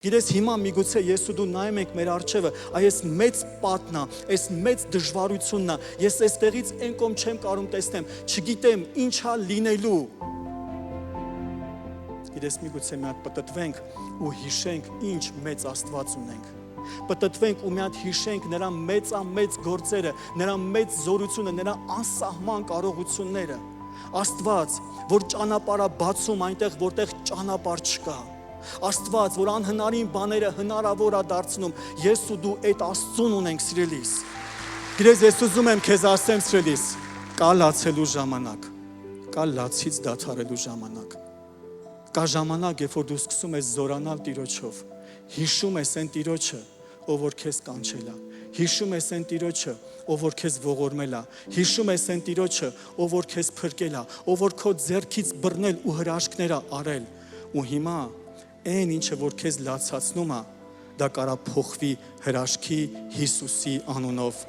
Գիտես հիմա միգուցե ես ու դու նայում ենք մեր առջևը, այս մեծ պատն է, այս մեծ դժվարությունն է, ես այստեղից այն կողմ չեմ կարող տեսնեմ, չգիտեմ ինչա լինելու։ Գիտես միգուցե մի հատ պտտվենք ու հիշենք ինչ մեծ Աստված ունենք։ Պտտվենք ու մի հատ հիշենք նրա մեծ գործերը, նրա մեծ զորությունը, նրա անսահման կարողությունները։ Աստված, որ ճանապարհ է բացում այնտեղ, որտեղ ճանապարհ չկա։ Աստված, որ անհնարին բաները հնարավոր է դարձնում, ես ու դու այդ Աստծուն ունենք, սիրելիս։ Գիտես, ես ուզում եմ քեզ ասեմ, սիրելիս, կա լացելու ժամանակ, կա լացից դադարելու ժամանակ։ Կա ժամանակ, երբ որ դու սկսում ես զորանալ Տիրոջով, հիշում ես այն Տիրոջը, ով որ քեզ կանչել է, հիշում ես այն Տիրոջը, ով որ քեզ ողորմել է, հիշում ես այն Տիրոջը, ով որ քեզ փրկել է, ով որ քո ձեռքից բռնել ու հրաշքներ է արել, ու հիմա այն ինչը որ քեզ լացացնում է, դա կարա փոխվի հրաշքի Հիսուսի անունով։